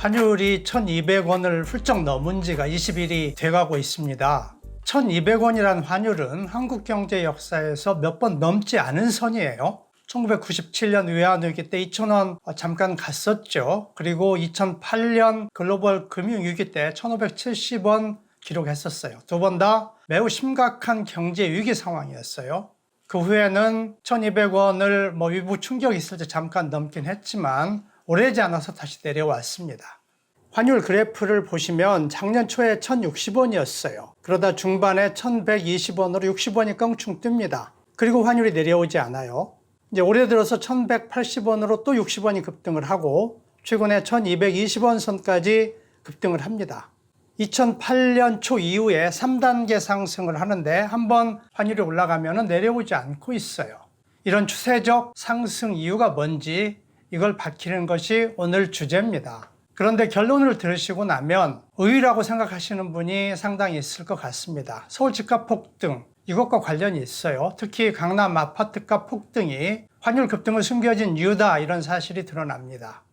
환율이 1,200원을 훌쩍 넘은 지가 20일이 돼가고 있습니다. 1,200원이란 환율은 한국 경제 역사에서 몇 번 넘지 않은 선이에요. 1997년 외환위기 때 2,000원 잠깐 갔었죠. 그리고 2008년 글로벌 금융위기 때 1,570원 기록했었어요. 두 번 다 매우 심각한 경제 위기 상황이었어요. 그 후에는 1,200원을 위부 충격이 있을 때 잠깐 넘긴 했지만 오래지 않아서 다시 내려왔습니다. 환율 그래프를 보시면 작년 초에 1,060원이었어요. 그러다 중반에 1,120원으로 60원이 껑충 뜹니다. 그리고 환율이 내려오지 않아요. 이제 올해 들어서 1,180원으로 또 60원이 급등을 하고 최근에 1,220원 선까지 급등을 합니다. 2008년 초 이후에 3단계 상승을 하는데 한번 환율이 올라가면 내려오지 않고 있어요. 이런 추세적 상승 이유가 뭔지 이걸 밝히는 것이 오늘 주제입니다. 그런데 결론을 들으시고 나면 의외라고 생각하시는 분이 상당히 있을 것 같습니다. 서울 집값 폭등, 이것과 관련이 있어요. 특히 강남 아파트값 폭등이 환율 급등을 숨겨진 이유다, 이런 사실이 드러납니다.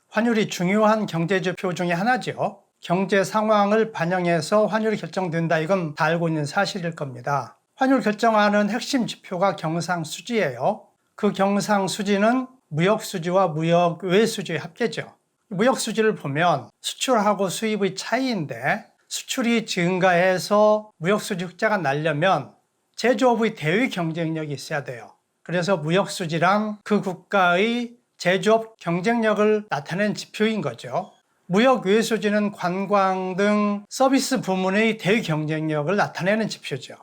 환율이 중요한 경제지표 중에 하나죠. 경제 상황을 반영해서 환율이 결정된다, 이건 다 알고 있는 사실일 겁니다. 환율 결정하는 핵심 지표가 경상수지예요. 그 경상수지는 무역수지와 무역외수지의 합계죠. 무역수지를 보면 수출하고 수입의 차이인데 수출이 증가해서 무역수지 흑자가 나려면 제조업의 대위 경쟁력이 있어야 돼요. 그래서 무역수지란 그 국가의 제조업 경쟁력을 나타낸 지표인 거죠. 무역외수지는 관광 등 서비스 부문의 대위 경쟁력을 나타내는 지표죠.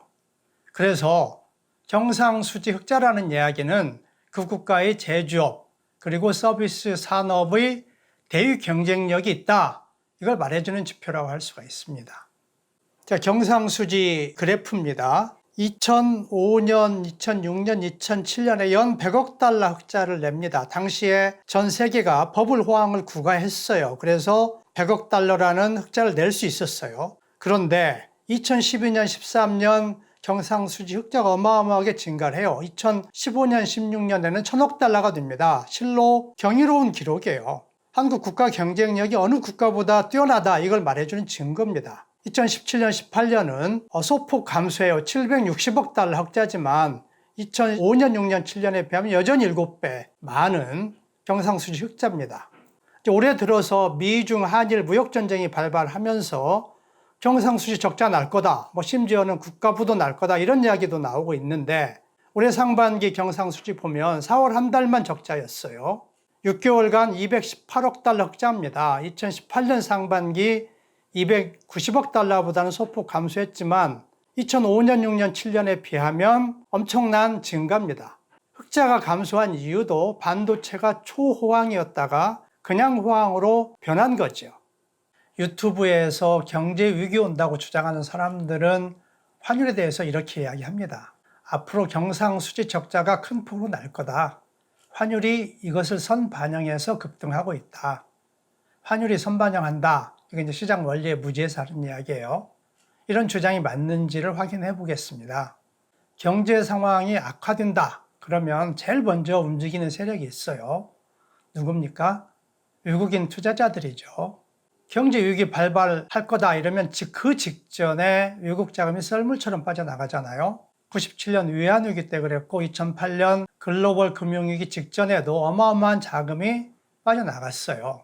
그래서 경상수지 흑자라는 이야기는 그 국가의 제조업 그리고 서비스 산업의 대위 경쟁력이 있다, 이걸 말해주는 지표라고 할 수가 있습니다. 자, 경상수지 그래프입니다. 2005년, 2006년, 2007년에 연 100억 달러 흑자를 냅니다. 당시에 전 세계가 버블 호황을 구가했어요. 그래서 100억 달러라는 흑자를 낼 수 있었어요. 그런데 2012년, 13년 경상수지 흑자가 어마어마하게 증가를 해요. 2015년, 16년에는 1,000억 달러가 됩니다. 실로 경이로운 기록이에요. 한국 국가 경쟁력이 어느 국가보다 뛰어나다, 이걸 말해주는 증거입니다. 2017년, 18년은 소폭 감소해요. 760억 달러 흑자지만 2005년, 6년, 7년에 비하면 여전히 7배 많은 경상수지 흑자입니다. 올해 들어서 미중 한일 무역전쟁이 발발하면서 경상수지 적자 날 거다, 심지어는 국가부도 날 거다, 이런 이야기도 나오고 있는데 올해 상반기 경상수지 보면 4월 한 달만 적자였어요. 6개월간 218억 달러 흑자입니다. 2018년 상반기 290억 달러보다는 소폭 감소했지만 2005년, 6년, 7년에 비하면 엄청난 증가입니다. 흑자가 감소한 이유도 반도체가 초호황이었다가 그냥 호황으로 변한 거죠. 유튜브에서 경제 위기 온다고 주장하는 사람들은 환율에 대해서 이렇게 이야기합니다. 앞으로 경상수지 적자가 큰 폭으로 날 거다. 환율이 이것을 선반영해서 급등하고 있다. 환율이 선반영한다. 이게 이제 시장 원리의 무지에서 하는 이야기예요. 이런 주장이 맞는지를 확인해 보겠습니다. 경제 상황이 악화된다. 그러면 제일 먼저 움직이는 세력이 있어요. 누굽니까? 외국인 투자자들이죠. 경제 위기 발발할 거다 이러면 그 직전에 외국 자금이 썰물처럼 빠져나가잖아요. 97년 외환위기 때 그랬고 2008년 글로벌 금융위기 직전에도 어마어마한 자금이 빠져나갔어요.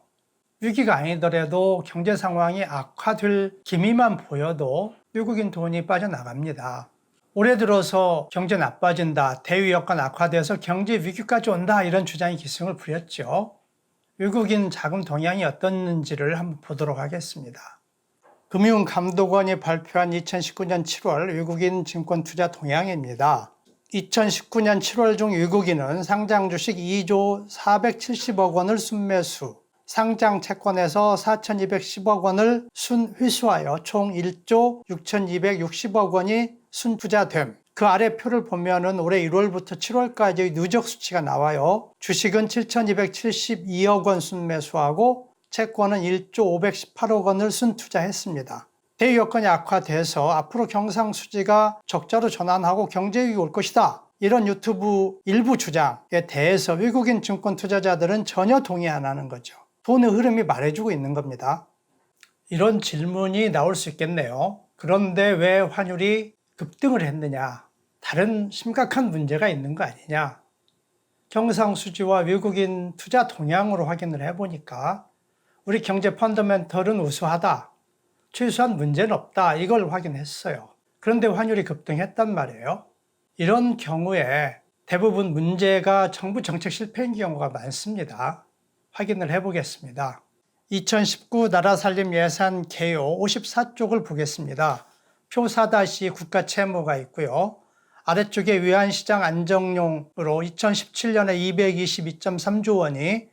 위기가 아니더라도 경제 상황이 악화될 기미만 보여도 외국인 돈이 빠져나갑니다. 올해 들어서 경제 나빠진다, 대위 여건 악화돼서 경제 위기까지 온다, 이런 주장이 기승을 부렸죠. 외국인 자금 동향이 어떻는지를 한번 보도록 하겠습니다. 금융감독원이 발표한 2019년 7월 외국인 증권 투자 동향입니다. 2019년 7월 중 외국인은 상장 주식 2조 470억 원을 순매수, 상장 채권에서 4,210억 원을 순회수하여 총 1조 6,260억 원이 순투자됨. 그 아래 표를 보면은 올해 1월부터 7월까지의 누적 수치가 나와요. 주식은 7,272억 원 순매수하고 채권은 1조 518억 원을 순투자했습니다. 대위 여건이 악화돼서 앞으로 경상수지가 적자로 전환하고 경제위기 올 것이다, 이런 유튜브 일부 주장에 대해서 외국인 증권 투자자들은 전혀 동의 안 하는 거죠. 돈의 흐름이 말해주고 있는 겁니다. 이런 질문이 나올 수 있겠네요. 그런데 왜 환율이 급등을 했느냐? 다른 심각한 문제가 있는 거 아니냐? 경상수지와 외국인 투자 동향으로 확인을 해보니까 우리 경제 펀더멘털은 우수하다. 최소한 문제는 없다. 이걸 확인했어요. 그런데 환율이 급등했단 말이에요. 이런 경우에 대부분 문제가 정부 정책 실패인 경우가 많습니다. 확인을 해보겠습니다. 2019 나라 살림 예산 개요 54쪽을 보겠습니다. 표 4- 국가 채무가 있고요. 아래쪽에 외환시장 안정용으로 2017년에 222.3조 원이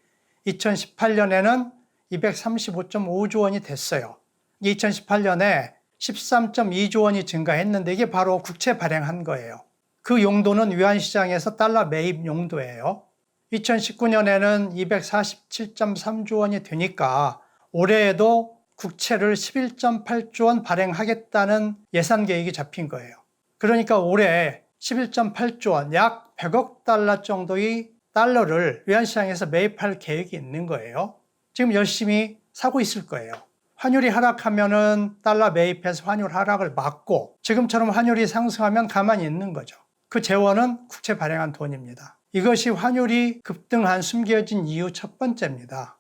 2018년에는 235.5조 원이 됐어요. 2018년에 13.2조 원이 증가했는데 이게 바로 국채 발행한 거예요. 그 용도는 외환시장에서 달러 매입 용도예요. 2019년에는 247.3조 원이 되니까 올해에도 국채를 11.8조 원 발행하겠다는 예산 계획이 잡힌 거예요. 그러니까 올해 11.8조 원, 약 100억 달러 정도의 달러를 외환시장에서 매입할 계획이 있는 거예요. 지금 열심히 사고 있을 거예요. 환율이 하락하면은 달러 매입해서 환율 하락을 막고 지금처럼 환율이 상승하면 가만히 있는 거죠. 그 재원은 국채 발행한 돈입니다. 이것이 환율이 급등한 숨겨진 이유 첫 번째입니다.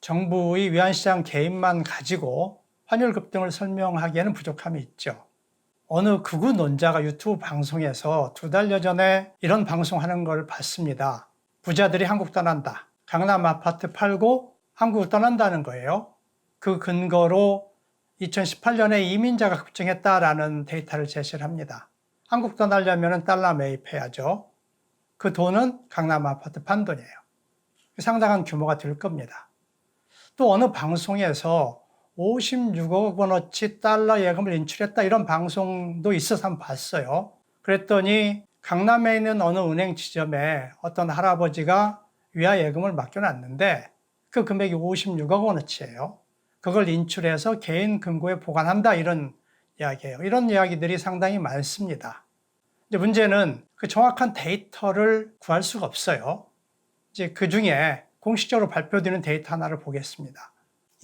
정부의 외환시장 개입만 가지고 환율 급등을 설명하기에는 부족함이 있죠. 어느 극우 논자가 유튜브 방송에서 2달여 전에 이런 방송하는 걸 봤습니다. 부자들이 한국 떠난다. 강남 아파트 팔고 한국을 떠난다는 거예요. 그 근거로 2018년에 이민자가 급증했다라는 데이터를 제시를 합니다. 한국 떠나려면 달러 매입해야죠. 그 돈은 강남 아파트 판 돈이에요. 상당한 규모가 될 겁니다. 또 어느 방송에서 56억 원어치 달러 예금을 인출했다 이런 방송도 있어서 한번 봤어요. 그랬더니 강남에 있는 어느 은행 지점에 어떤 할아버지가 위아 예금을 맡겨놨는데 그 금액이 56억 원어치예요. 그걸 인출해서 개인 금고에 보관한다 이런 이야기예요. 이런 이야기들이 상당히 많습니다. 이제 문제는 그 정확한 데이터를 구할 수가 없어요. 이제 그 중에 공식적으로 발표되는 데이터 하나를 보겠습니다.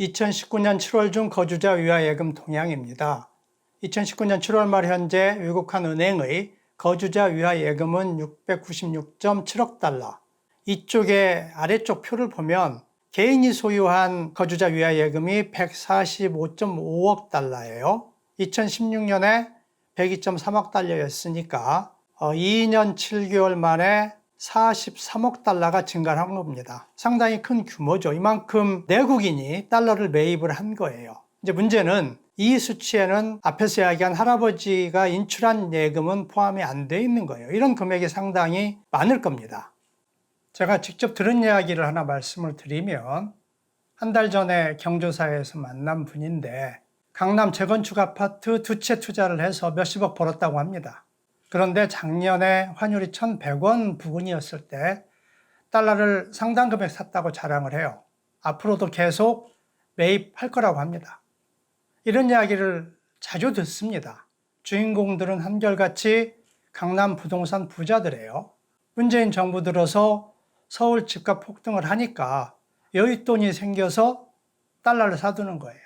2019년 7월 중 거주자 위아 예금 동향입니다. 2019년 7월 말 현재 외국 한 은행의 거주자 위아 예금은 696.7억 달러. 이쪽에 아래쪽 표를 보면 개인이 소유한 거주자 위아 예금이 145.5억 달러예요. 2016년에 102.3억 달러였으니까 2년 7개월 만에 43억 달러가 증가를 한 겁니다. 상당히 큰 규모죠. 이만큼 내국인이 달러를 매입을 한 거예요. 이제 문제는 이 수치에는 앞에서 이야기한 할아버지가 인출한 예금은 포함이 안 돼 있는 거예요. 이런 금액이 상당히 많을 겁니다. 제가 직접 들은 이야기를 하나 말씀을 드리면 한 달 전에 경조사에서 만난 분인데 강남 재건축 아파트 2채 투자를 해서 몇십억 벌었다고 합니다. 그런데 작년에 환율이 1,100원 부근이었을 때 달러를 상당 금액 샀다고 자랑을 해요. 앞으로도 계속 매입할 거라고 합니다. 이런 이야기를 자주 듣습니다. 주인공들은 한결같이 강남 부동산 부자들이에요. 문재인 정부 들어서 서울 집값 폭등을 하니까 여윳돈이 생겨서 달러를 사두는 거예요.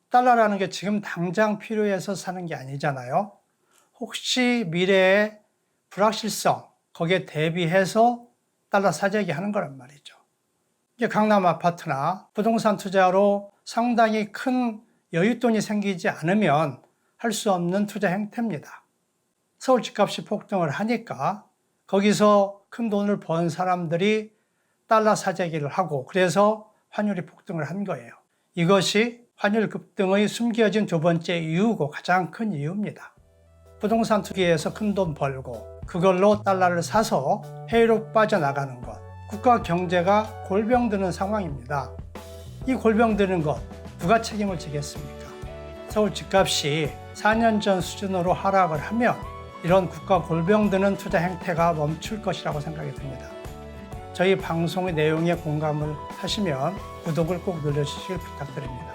달러라는 게 지금 당장 필요해서 사는 게 아니잖아요. 혹시 미래의 불확실성, 거기에 대비해서 달러 사재기 하는 거란 말이죠. 이게 강남 아파트나 부동산 투자로 상당히 큰 여윳돈이 생기지 않으면 할 수 없는 투자 행태입니다. 서울 집값이 폭등을 하니까 거기서 큰 돈을 번 사람들이 달러 사재기를 하고 그래서 환율이 폭등을 한 거예요. 이것이 환율 급등의 숨겨진 두 번째 이유고 가장 큰 이유입니다. 부동산 투기에서 큰 돈 벌고 그걸로 달러를 사서 해외로 빠져나가는 것. 국가 경제가 골병드는 상황입니다. 이 골병드는 것 누가 책임을 지겠습니까? 서울 집값이 4년 전 수준으로 하락을 하면 이런 국가 골병드는 투자 행태가 멈출 것이라고 생각이 듭니다. 저희 방송의 내용에 공감을 하시면 구독을 꼭 눌러주시길 부탁드립니다.